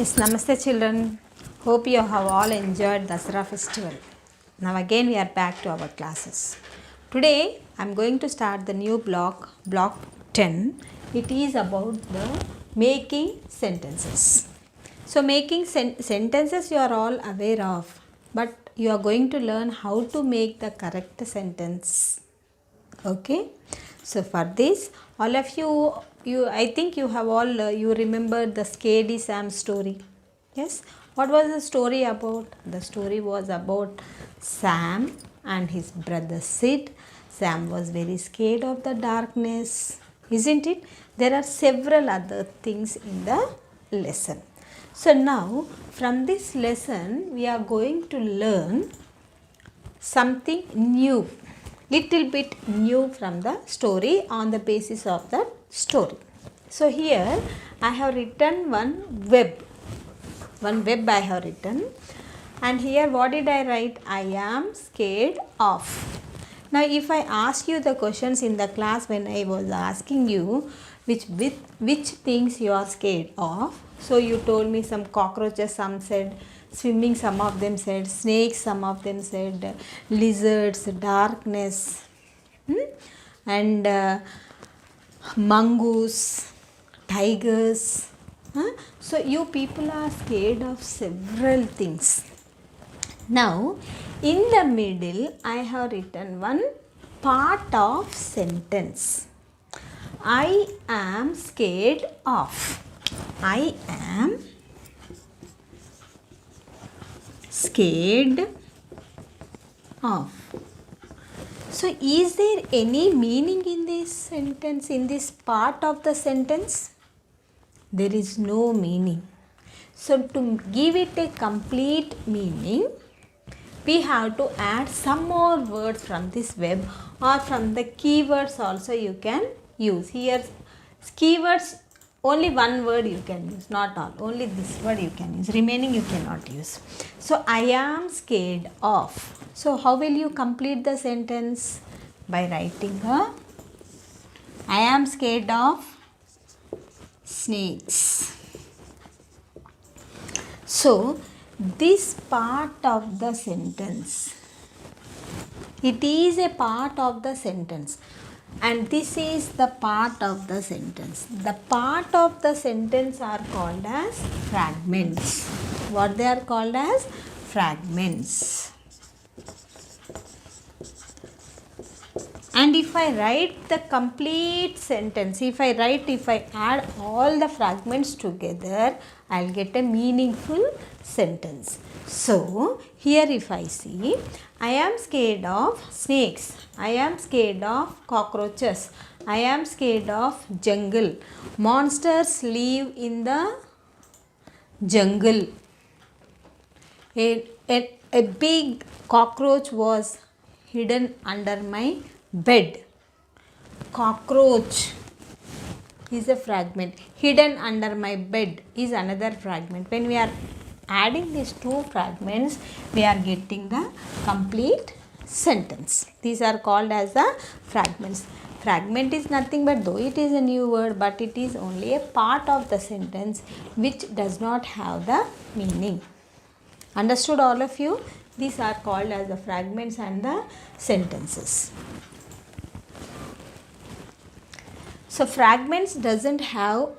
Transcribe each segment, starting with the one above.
Yes, Namaste children. Hope you have all enjoyed Dasara festival. Now again we are back to our classes. Today I am going to start the new block 10. It is about the making sentences. So making sentences you are all aware of, but you are going to learn how to make the correct sentence. Okay, so for this all of you I think you have all you remember the Scaredy Sam story. Yes, what was the story about? The story was about Sam and his brother Sid. Sam was very scared of the darkness, isn't it? There are several other things in the lesson. So now from this lesson we are going to learn something new, little bit new from the story on the basis of the story. So here I have written one web I have written, and here what did I write? I am scared of. Now if I ask you the questions in the class when I was asking you which things you are scared of, so you told me some cockroaches, some said swimming, some of them said snakes, some of them said lizards, darkness, and mongoose, tigers. So you people are scared of several things. Now in the middle I have written one part of sentence. I am scared of. I am scared of. So is there any meaning in this sentence, in this part of the sentence? There is no meaning. So to give it a complete meaning, we have to add some more words from this web, or from the keywords also you can use. Here keywords, only one word you can use, not all, only this word you can use, remaining you cannot use. So I am scared of. So how will you complete the sentence? By writing I am scared of snakes. So this part of the sentence, it is a part of the sentence, and this is the part of the sentence. The part of the sentence are called as fragments. What they are called as? Fragments. And if I write the complete sentence, if I add all the fragments together, I'll get a meaningful sentence. So here if I see, I am scared of snakes, I am scared of cockroaches, I am scared of jungle. Monsters live in the jungle. A big cockroach was hidden under my bed. Cockroach is a fragment. Hidden under my bed is another fragment. When we are adding these two fragments, we are getting the complete sentence. These are called as the fragments. Fragment is nothing but, though it is a new word, but it is only a part of the sentence which does not have the meaning. Understood all of you? These are called as the fragments and the sentences. So fragments doesn't have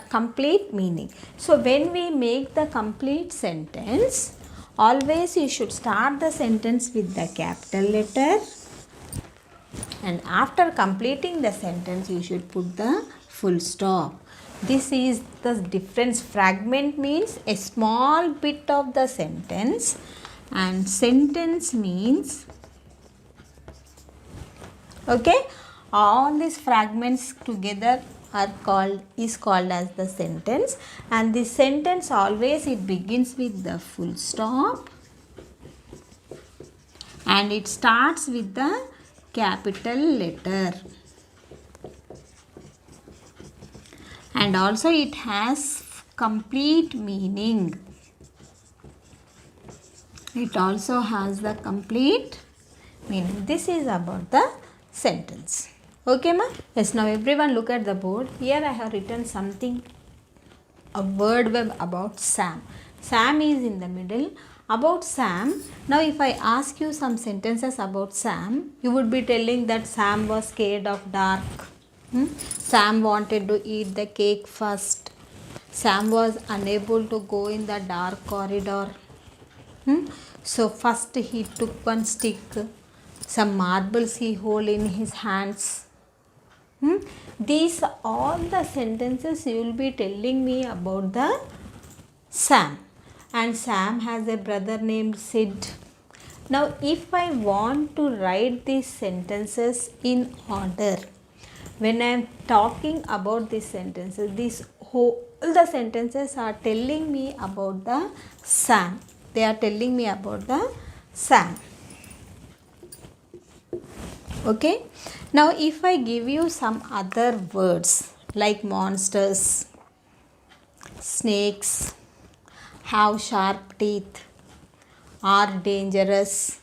complete meaning. So when we make the complete sentence, always you should start the sentence with the capital letter, and after completing the sentence you should put the full stop. This is the difference. Fragment means a small bit of the sentence, and sentence means, okay, all these fragments together is called as the sentence. And this sentence always it begins with the full stop, and it starts with the capital letter, and also it has complete meaning. It also has the complete meaning. This is about the sentence. Okay, ma? Yes, now everyone look at the board. Here I have written something a word web about Sam. Sam is in the middle. About Sam, now if I ask you some sentences about Sam, you would be telling that Sam was scared of dark. Sam wanted to eat the cake first. Sam was unable to go in the dark corridor. So first he took one stick, some marbles he held in his hands. These are all the sentences you will be telling me about the Sam. And Sam has a brother named Sid. Now if I want to write these sentences in order, when I am talking about these sentences, these whole the sentences are telling me about the Sam. They are telling me about the Sam. Okay. Now if I give you some other words like monsters, snakes, have sharp teeth, are dangerous.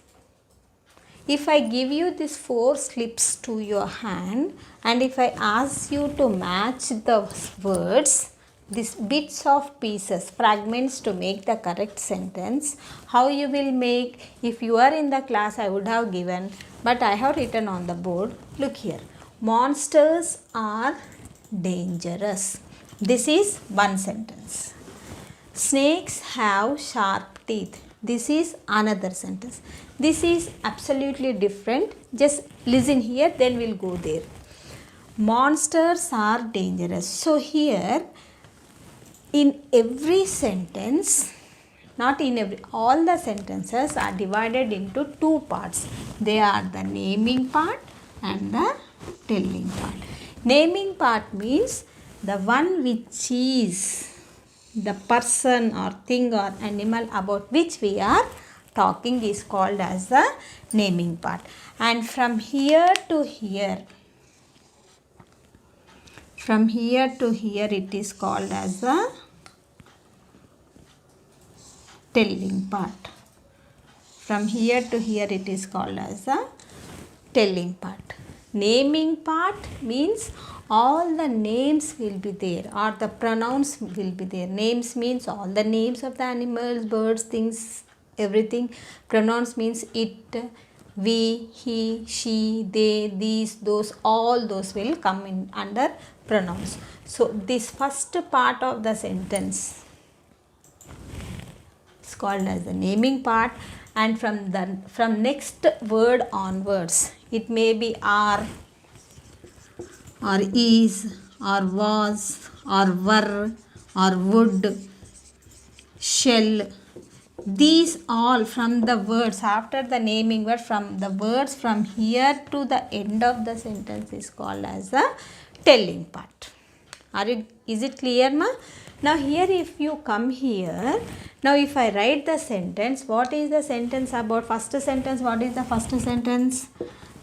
If I give you these 4 slips to your hand and if I ask you to match the words, these bits of pieces, fragments to make the correct sentence, how you will make? If you are in the class, I would have given, but I have written on the board. Look here. Monsters are dangerous. This is one sentence. Snakes have sharp teeth. This is another sentence. This is absolutely different. Just listen here, then we'll go there. Monsters are dangerous. So here, in every sentence, not in every, all the sentences are divided into 2 parts. They are the naming part and the telling part. Naming part means the one which is the person or thing or animal about which we are talking is called as the naming part. And from here to here it is called as the telling part. From here to here it is called as the telling part. Naming part means all the names will be there or the pronouns will be there. Names means all the names of the animals, birds, things, everything. Pronouns means it, we, he, she, they, these, those, all those will come in under pronouns. So this first part of the sentence is called as the naming part, and from next word onwards it may be are or is or was or were or would, shall. These all from the words after the naming word, from the words from here to the end of the sentence is called as the telling part. Is it clear, ma? Now here if you come here, now if I write the sentence, what is the sentence about? First sentence, what is the first sentence?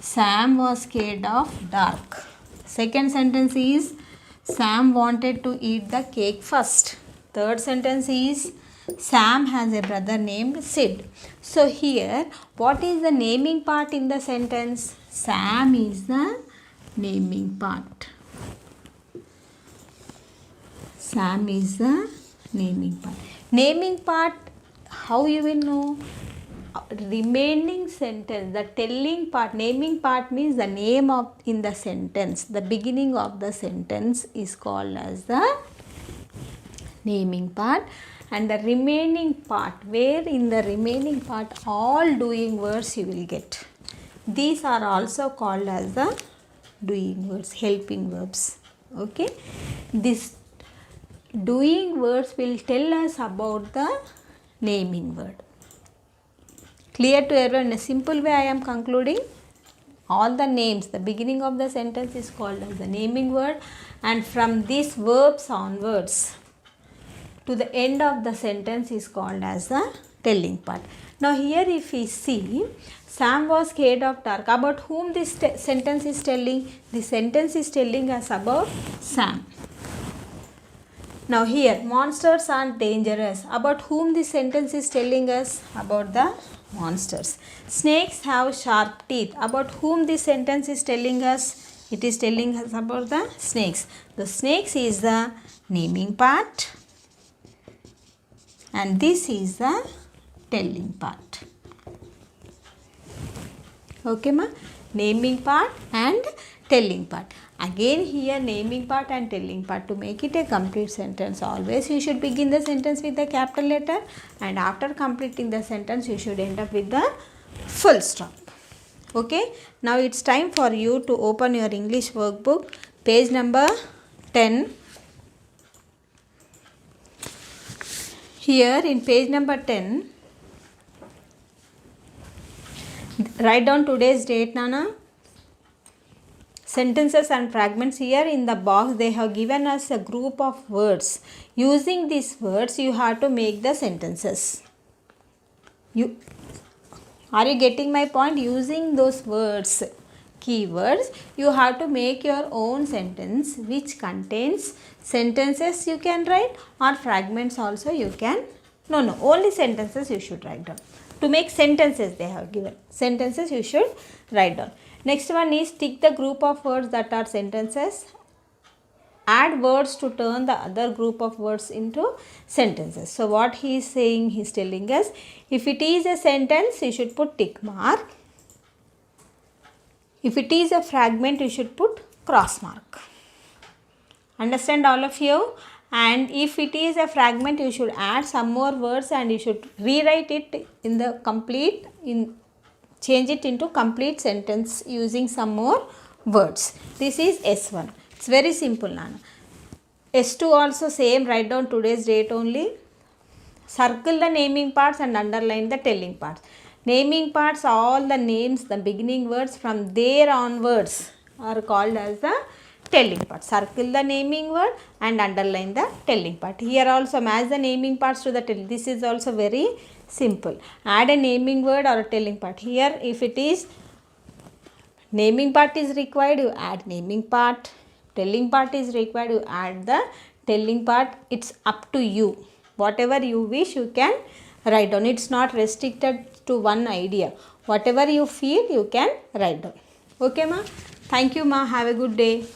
Sam was scared of dark. Second sentence is Sam wanted to eat the cake first. Third sentence is Sam has a brother named Sid. So here, what is the naming part in the sentence? Sam is the naming part. Sam is the naming part. Naming part, how you will know? Remaining sentence, the telling part, naming part means the name of in the sentence, the beginning of the sentence is called as the naming part, and the remaining part, where in the remaining part all doing words you will get. These are also called as the doing words, helping verbs. Okay, this doing words will tell us about the naming word. Clear to everyone? In a simple way I am concluding. All the names, the beginning of the sentence is called as the naming word, and from these verbs onwards to the end of the sentence is called as the telling part. Now here if we see, Sam was scared of dark. About whom this sentence is telling? The sentence is telling us about Sam. Now here, monsters are dangerous. About whom this sentence is telling us? About the monsters. Snakes have sharp teeth. About whom this sentence is telling us? It is telling us about the snakes. The snakes is the naming part. and this is the telling part. Okay ma, naming part and telling part. Again here naming part and telling part, to make it a complete sentence always you should begin the sentence with the capital letter, and after completing the sentence you should end up with the full stop. Okay, now it's time for you to open your English workbook, page number 10. Here in page number 10, write down today's date, Nana. Sentences and fragments. Here in the box they have given us a group of words. Using these words you have to make the sentences. Are you getting my point? Using those words, keywords, you have to make your own sentence which contains sentences you can write, or fragments also you can. No, only sentences you should write down. To make sentences they have given. Sentences you should write down. Next one is tick the group of words that are sentences. Add words to turn the other group of words into sentences. So what he is saying, he is telling us, if it is a sentence you should put tick mark. If it is a fragment you should put cross mark. Understand all of you? And if it is a fragment you should add some more words and you should rewrite it in the complete, change it into complete sentence using some more words. This is S1. It's very simple, Nana. S2 also same, write down today's date only. Circle the naming parts and underline the telling parts. Naming parts, all the names, the beginning words from there onwards are called as the telling part. Circle the naming word and underline the telling part. Here also match the naming parts to the telling. This is also very simple. Add a naming word or a telling part. Here if it is naming part is required, you add naming part. Telling part is required, you add the telling part. It's up to you. Whatever you wish you can write down. It's not restricted to one idea. Whatever you feel you can write down. Okay ma? Thank you ma. Have a good day.